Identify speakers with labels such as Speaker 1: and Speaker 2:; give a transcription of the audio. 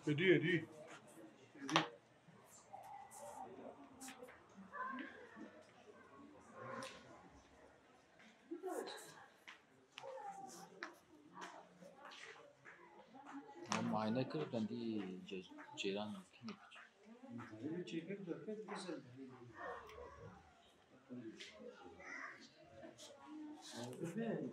Speaker 1: ادی
Speaker 2: معاینه کردن دی جیران کی
Speaker 1: bir çekip dökmek güzel. Evet.